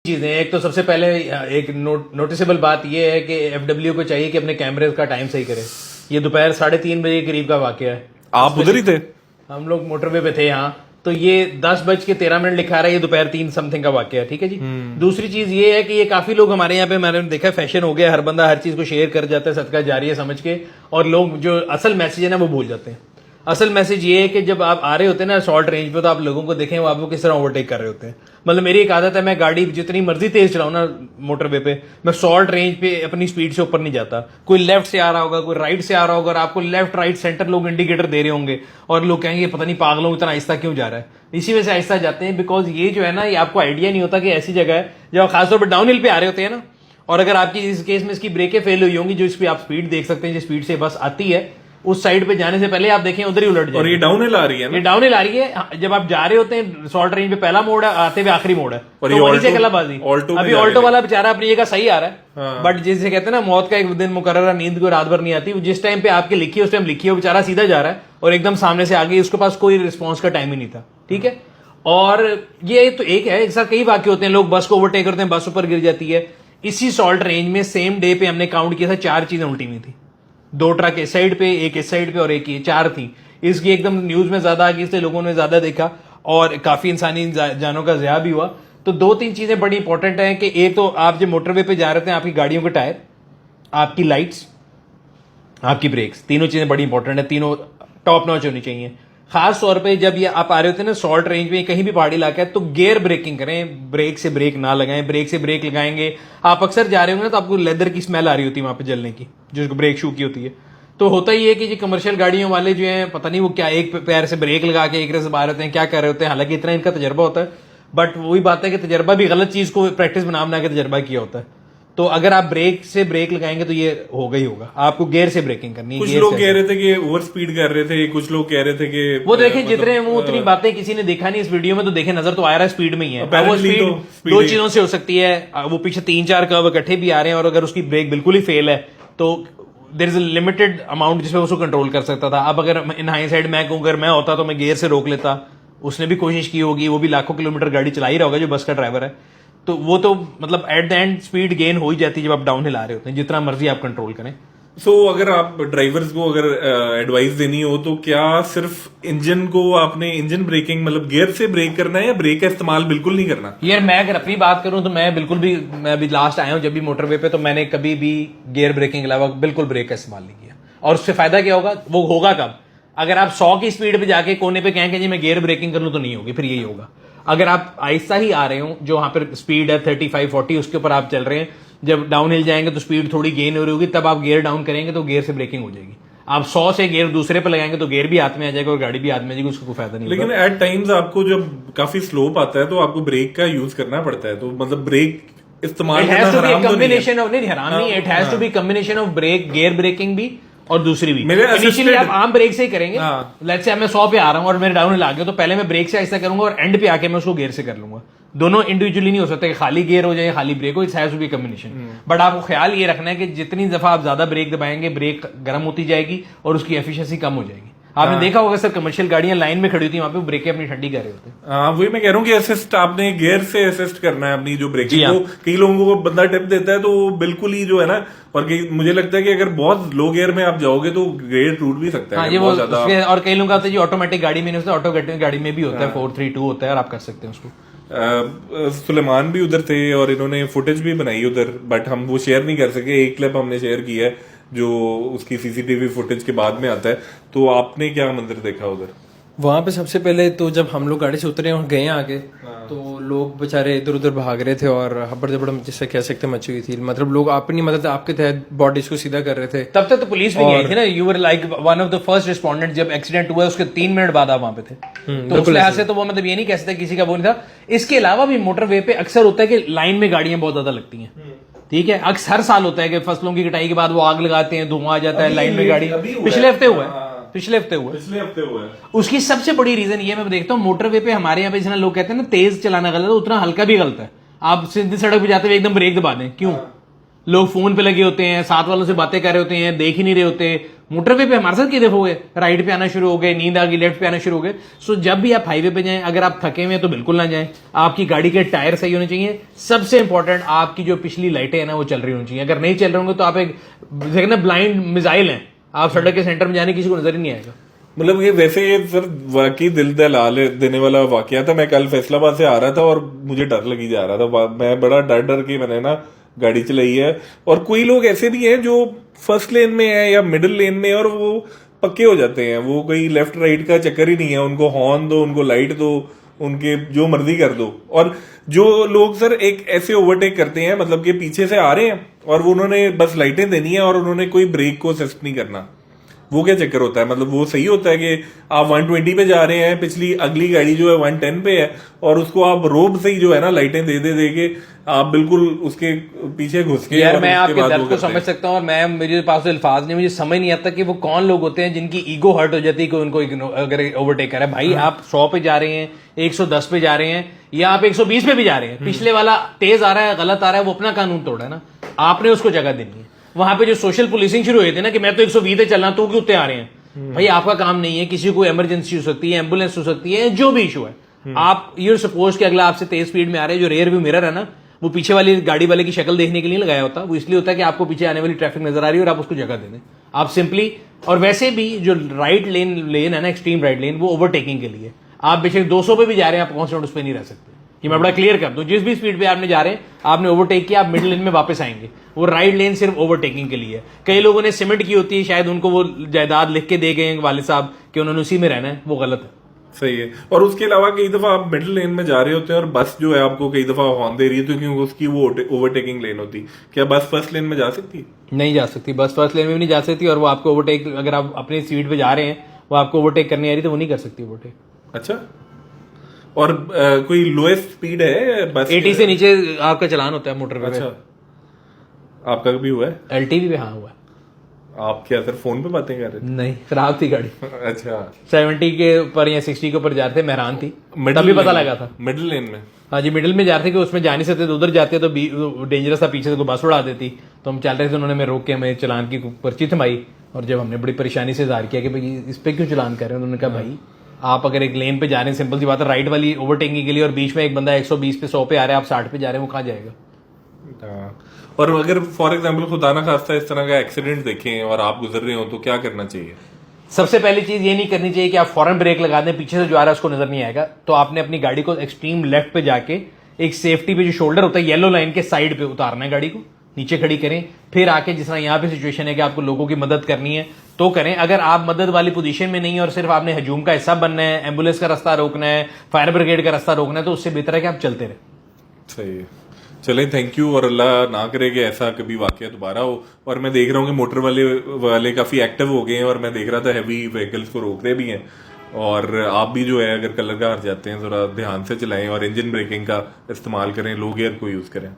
चीजें, एक तो सबसे पहले एक नोटिसेबल बात यह है कि एफडब्ल्यू को चाहिए कि अपने कैमरे का टाइम सही करे। ये दोपहर 3:30 बजे करीब का वाकया है। आप उधर ही थे? हम लोग मोटरवे पे थे यहाँ। तो ये 10:13 लिखा रहा है, ये दोपहर 3 समथिंग का वाकया है। ठीक है जी। दूसरी चीज ये है कि ये काफी लोग हमारे यहाँ पे, मैंने देखा फैशन हो गया, हर बंदा हर चीज को शेयर कर जाता है सदका जारिया समझ के, और लोग जो असल मैसेज है ना वो भूल जाते हैं। असल मैसेज ये है कि जब आप आ रहे होते हैं ना शॉर्ट रेंज पे, तो आप लोगों को देखें वो आपको किस तरह ओवरटेक कर रहे होते हैं। मतलब मेरी एक आदत है, मैं गाड़ी जितनी मर्जी तेज चलाऊं ना मोटरवे पे, मैं शॉर्ट रेंज पे अपनी स्पीड से ऊपर नहीं जाता। कोई लेफ्ट से आ रहा होगा, कोई राइट से आ रहा होगा, और आपको लेफ्ट राइट सेंटर लोग इंडिकेटर दे रहे होंगे, और लोग कहेंगे पता नहीं पागलों इतना आहिस्ता क्यों जा रहा है। इसी वजह से आहिस्ता जाते हैं, बिकॉज ये जो है ना, ये आपको आइडिया नहीं होता कि ऐसी जगह है जब आप खासतौर पर डाउन हिल पे आ रहे होते हैं ना, और अगर आपकी इस केस में इसकी ब्रेकें फेल हुई होंगी, जो इस पे आप स्पीड देख सकते हैं, जिस स्पीड से बस आती है, उस साइड पे जाने से पहले आप देखें उधर ही उलट जाए। और ये डाउन हिल आ रही है ना? ये डाउन हिल आ रही है। जब आप जा रहे होते हैं शॉर्ट रेंज पे पहला मोड़ है, आते हुए आखिरी मोड़ है, और तो वहीं से कलाबाजी। अभी ऑल्टो वाला बेचारा अपनी जगह सही आ रहा है, बट जिसे कहते हैं ना मौत का एक दिन मुकर्रर, नींद को रात भर नहीं आती, जिस टाइम पे आपके लिखी है उस टाइम लिखी है, वो बेचारा सीधा जा रहा है और एकदम सामने से आगे, उसके पास कोई रिस्पॉन्स का टाइम ही नहीं था। ठीक है। और ये तो एक है, एक साथ कई वाक्य होते हैं, लोग बस को ओवरटेक करते हैं, बस ऊपर गिर जाती है। इसी सॉल्ट रेंज में सेम डे पे हमने काउंट किया था 4 चीजें उल्टी हुई थी। 2 ट्रक इस साइड पे, एक इस साइड पे और एक ये, 4 थी। इसकी एकदम न्यूज में ज्यादा आ गई, इसलिए लोगों ने ज्यादा देखा और काफी इंसानी जानों का ज़िया भी हुआ। तो 2-3 चीजें बड़ी इंपॉर्टेंट हैं कि एक तो आप जब मोटरवे पे जा रहे थे, आपकी गाड़ियों के टायर, आपकी लाइट्स, आपकी ब्रेक्स, तीनों चीजें बड़ी इंपॉर्टेंट है, तीनों टॉप नॉच होनी चाहिए। खास तौर पे जब ये आप आ रहे होते हैं ना शॉर्ट रेंज में, कहीं भी पहाड़ी इलाका है, तो गियर ब्रेकिंग करें, ब्रेक से ब्रेक ना लगाएं। ब्रेक से ब्रेक लगाएंगे, आप अक्सर जा रहे होंगे ना, तो आपको लेदर की स्मेल आ रही होती है वहां पे जलने की, जो ब्रेक शू की होती है। तो होता ही है कि जो कमर्शियल गाड़ियों वाले जो हैं, पता नहीं वो क्या एक पैर से ब्रेक लगा के एक से बाहर होते हैं, क्या कर रहे होते हैं। हालांकि इतना इनका तजर्बा होता है, बट वही बात है कि तजर्बा भी गलत चीज को प्रैक्टिस बना बना के तजर्बा किया होता है। तो अगर आप ब्रेक से ब्रेक लगाएंगे तो ये होगा ही होगा। आपको गियर से ब्रेकिंग करनी है। कुछ लोग कह रहे थे कि ओवर स्पीड कर रहे थे, कुछ लोग कह रहे थे कि वो देखें जितने वो उतनी बातें किसी ने देखा नहीं इस वीडियो में, तो देखे नजर तो आ रहा है स्पीड में ही है। वो स्पीड 2 चीजों से हो सकती है, वो पीछे 3-4 कर्व इकट्ठे भी आ रहे हैं, और अगर उसकी ब्रेक बिल्कुल ही फेल है तो there is a limited amount जिसमें उसको कंट्रोल कर सकता था। अब अगर इन हाइंडसाइड मैं कहूं, अगर मैं होता तो मैं गियर से रोक लेता। उसने भी कोशिश की होगी, वो भी लाखों किलोमीटर गाड़ी चला ही रहा होगा जो बस का ड्राइवर है। तो वो तो मतलब at the end speed gain हो ही जाती है जब आप डाउन हिल आ रहे होते हैं, जितना मर्जी आप कंट्रोल करें। सो अगर आप ड्राइवर्स को अगर एडवाइस देनी हो तो क्या सिर्फ इंजन को आपने इंजन ब्रेकिंग मतलब गियर से ब्रेक करना है, या ब्रेक का इस्तेमाल बिल्कुल नहीं करना? यार मैं अगर अपनी बात करूं तो मैं बिल्कुल भी, मैं अभी लास्ट आया हूं जब भी मोटरवे पे, तो मैंने कभी भी गियर ब्रेकिंग के अलावा बिल्कुल ब्रेक का इस्तेमाल नहीं किया। और उससे फायदा क्या होगा? वो होगा कब? अगर आप 100 की स्पीड पे जाके कोने पे कहेंगे जी मैं गियर ब्रेकिंग कर लूं, तो नहीं होगी, फिर यही होगा। अगर आप आहिस्ता ही आ रहे हो, जो वहां पर स्पीड है 35-40 उसके ऊपर आप चल रहे हैं, जब डाउन हिल जाएंगे तो स्पीड थोड़ी गेन हो रही होगी, तब आप गियर डाउन करेंगे तो गियर से ब्रेकिंग हो जाएगी। आप 100 से गियर दूसरे पे लगाएंगे तो गियर भी हाथ में आ जाएगा और गाड़ी भी हाथ में आ जाएगी, उसको कोई फायदा नहीं। लेकिन एट टाइम्स आपको जब काफी स्लोप आता है तो आपको ब्रेक का यूज करना पड़ता है, तो मतलब ब्रेक इस्तेमाल करना हराम तो नहीं है। हराम नहीं, it has to be combination of brake, gear braking भी और दूसरी भी। इनिशियली आप आम ब्रेक से ही करेंगे। लेट्स से मैं 100 पे आ रहा हूं और मेरे डाउन हिल आ गया, तो पहले मैं ब्रेक से ऐसा करूंगा और एंड पे आके मैं उसको गियर से कर लूंगा। दोनों इंडिविजुअली नहीं हो सकते कि खाली गियर हो जाए खाली ब्रेक हो, it's has to be combination. But आपको ख्याल ये रखना है कि जितनी दफा आप ज्यादा ब्रेक दबाएंगे, ब्रेक गर्म होती जाएगी और उसकी एफिशिएंसी कम हो जाएगी। आपने देखा होगा सर, कमर्शियल गाड़ियां लाइन में खड़ी होती है, वहां पे ब्रेकें अपनी ठंडी कर रहे होते हैं। हाँ, वही मैं कह रहा हूँ कि असिस्ट आपने गियर से असिस्ट करना है अपनी जो ब्रेकिंग को। कई लोगों को बंदा टिप देता है तो वो बिल्कुल ही जो है ना, और मुझे लगता है कि अगर बहुत लो गियर में आप जाओगे तो गियर टूट भी सकता है। हाँ, ये वो और कई लोगों का जी ऑटोमेटिक गाड़ी में नहीं होता, ऑटोमेटिक गाड़ी में भी होता है, 432 होता है और आप कर सकते हैं उसको। सुलेमान भी उधर थे और इन्होंने फुटेज भी बनाई उधर, बट हम वो शेयर नहीं कर सके। एक क्लिप हमने शेयर किया है जो उसकी सीसीटीवी फुटेज के बाद में आता है। तो आपने क्या मंजर देखा उधर? वहां पे सबसे पहले तो जब हम लोग गाड़ी से उतरे और गए आगे, तो लोग बेचारे इधर उधर भाग रहे थे और हब्बड़ जबड़ जिससे कह सकते मची हुई थी। मतलब लोग अपनी मदद आपके तहत बॉडीज को सीधा कर रहे थे। तब तक तो पुलिस भी गई थी ना, you were like one of the first respondent. जब एक्सीडेंट हुआ उसके 3 मिनट बाद आप वहां पे थे, तो उस लिहाज से तो वो मतलब ये नहीं कह सकते किसी का वो नहीं था। इसके अलावा भी मोटरवे पे अक्सर होता है कि लाइन में गाड़ियां बहुत ज्यादा लगती हैं। ठीक है, अक्सर हर साल होता है कि फसलों की कटाई के बाद वो आग लगाते हैं, धुआं आ जाता है लाइन में गाड़ी। पिछले हफ्ते हुआ है, पिछले हफ्ते हुआ है। उसकी सबसे बड़ी रीजन ये मैं देखता हूँ, मोटरवे पे हमारे यहाँ पे जितना लोग कहते हैं ना तेज चलाना गलत है, उतना हल्का भी गलत है। आप सीधी सड़क पे जाते हुए एकदम ब्रेक दबा दें, क्यों? लोग फोन पे लगे होते हैं, साथ वालों से बातें कर रहे होते हैं, देख ही नहीं रहे होते, मोटरवे पे हमारे साथ कितने हो गए, राइट पे आना शुरू हो गए, नींद आ गई, लेफ्ट पे आना शुरू हो गए। सो जब भी आप हाईवे पे जाएं, अगर आप थके हुए हैं तो बिल्कुल ना जाएं। आपकी गाड़ी के टायर सही होने चाहिए। सबसे इंपॉर्टेंट, आपकी जो पिछली लाइटें हैं ना वो चल रही होनी चाहिए। अगर नहीं चल रहे होंगे तो आप एक देखना ब्लाइंड मिसाइल हैं, आप सड़क के सेंटर में जाने किसी को नजर ही नहीं आएगा। मतलब ये वैसे ये सर वाकई दिल दहला देने वाला वाकया था। मैं कल फैसलाबाद से आ रहा था और मुझे डर लगी जा रहा था। मैं बड़ा डर डर के मैंने ना गाड़ी चलाई है। और कोई लोग ऐसे भी हैं जो फर्स्ट लेन में है या मिडिल लेन में, और वो पक्के हो जाते हैं। वो कोई लेफ्ट राइट का चक्कर ही नहीं है। उनको हॉर्न दो, उनको लाइट दो, उनके जो मर्जी कर दो। और जो लोग सर एक ऐसे ओवरटेक करते हैं, मतलब कि पीछे से आ रहे हैं और वो उन्होंने बस लाइटें देनी है और उन्होंने कोई ब्रेक को असिस्ट नहीं करना। वो क्या चक्कर होता है? मतलब वो सही होता है कि आप 120 पे जा रहे हैं, पिछली अगली गाड़ी जो है 110 पे है, और उसको आप रोब से ही जो है ना लाइटें दे के आप बिल्कुल उसके पीछे घुस के। यार मैं आपके दर्द को समझ सकता हूँ, और मैं मेरे पास अल्फाज नहीं, मुझे समझ नहीं आता कि वो कौन लोग होते हैं जिनकी ईगो हर्ट हो जाती है कि उनको अगर ओवरटेक करे। भाई आप 100 पे जा रहे हैं, 110 पे जा रहे हैं, या आप 120 पे भी जा रहे हैं, पिछले वाला तेज आ रहा है, गलत आ रहा है, वो अपना कानून तोड़ा है ना, आपने उसको जगह देनी है। वहां पे जो सोशल पुलिसिंग शुरू हुई थी ना कि मैं तो 120 पे चल रहा हूं, तो क्यों उत्ते आ रहे हैं? भाई आपका काम नहीं है। किसी को इमरजेंसी हो सकती है, एम्बुलेंस हो सकती है, जो भी इशू है, आप यूर सपोज कि अगला आपसे तेज स्पीड में आ रहे हैं, जो रेयर व्यू मिरर है ना, वो पीछे वाली गाड़ी वाले की शक्ल देखने के लिए लगाया होता है। वो इसलिए होता है कि आपको पीछे आने वाली ट्रैफिक नजर आ रही है और आप उसको जगह दे दें। आप सिंपली, और वैसे भी जो राइट लेन है ना, एक्सट्रीम राइट लेन, वो ओवरटेकिंग के लिए। आप बेशक 200 पे भी जा रहे हैं, आप कॉन्स्टेंट उस पर नहीं रह सकते। कि मैं बड़ा क्लियर कर दूं, जिस भी स्पीड पे आपने जा रहे हैं, आपने ओवरटेक किया, आप मिडिल लेन में वापस आएंगे। वो राइट लेन सिर्फ ओवरटेकिंग के लिए है। कई लोगों ने सिमेंट की होती है, शायद उनको वो जायदाद लिख के दे गए वाले साहब कि उन्होंने उसी में रहना है, वो गलत है। सही है। और उसके अलावा कई दफा आप मिडिल लेन में जा रहे होते हैं और बस जो है आपको कई दफा हॉर्न दे रही है, तो क्योंकि उसकी वो ओवरटेकिंग लेन होती। क्या बस फर्स्ट लेन में जा सकती? नहीं जा सकती। बस फर्स्ट लेन में भी नहीं जा सकती, और वो आपको ओवरटेक, अगर आप अपनी स्पीड पे जा रहे हैं, वो आपको ओवरटेक करनी आ रही तो वो नहीं कर सकती ओवरटेक। अच्छा। और कोई लोएस्ट स्पीड है बस? 80 से नीचे आपका चलान होता है मोटर पे। अच्छा, आपका कभी हुआ है? एलटीवी पे हाँ हुआ है। आप क्या सर फोन पे बातें कर रहे थे? नहीं, खराब थी गाड़ी। अच्छा। 70 के ऊपर या 60 के ऊपर जा रहे थे, मेहरान थी, तभी पता लगा था। मिडिल लेन में? हाँ जी, मिडिल में जा रहे थे कि उसमें जा नहीं सकते, तो उधर जाते तो डेंजरस था, पीछे से कोई बस उड़ा देती। तो हम चल रहे थे, उन्होंने मैं रोक के हमें चलान की पर्ची थमाई, और जब हमने बड़ी परेशानी से इजहार किया कि भाई इस पे क्यों चलान कर रहे हैं, उन्होंने कहा भाई आप अगर एक लेन पे जा रहे हैं, सिंपल सी बात है, राइट वाली ओवरटेकिंग के लिए, और बीच में एक बंदा 120 पे 100 पे आ रहा है, आप 60 पे जा रहे हैं, वो कहाँ जाएगा? और अगर फॉर एग्जाम्पल खुदा ना खास्ता इस तरह का एक्सीडेंट देखें और आप गुजर रहे हो, तो क्या करना चाहिए? सबसे पहली चीज ये नहीं करनी चाहिए कि आप फौरन ब्रेक लगा दें, पीछे से जो आ रहा है उसको नजर नहीं आएगा। तो आपने अपनी गाड़ी को एक्सट्रीम लेफ्ट पे जाके एक सेफ्टी पे जो शोल्डर होता है येलो लाइन के साइड पे उतारना है, गाड़ी को नीचे खड़ी करें, फिर आके जिस तरह यहाँ पे सिचुएशन है कि आपको लोगों की मदद करनी है तो करें। अगर आप मदद वाली पोजीशन में नहीं है और सिर्फ आपने हजूम का हिस्सा बनना है, एम्बुलेंस का रास्ता रोकना है, फायर ब्रिगेड का रास्ता रोकना है, तो उससे बेहतर है कि आप चलते रहे। सही है, चले, थैंक यू। और अल्लाह ना करे कि ऐसा कभी वाकया दोबारा हो। और मैं देख रहा हूँ कि मोटर वाले काफी एक्टिव हो गए हैं, और मैं देख रहा था हैवी व्हीकल्स को रोक रहे भी हैं। और आप भी जो है अगर कलर कार जाते हैं जरा ध्यान से चलाएं और इंजन ब्रेकिंग का इस्तेमाल करें, लो गियर को यूज करें।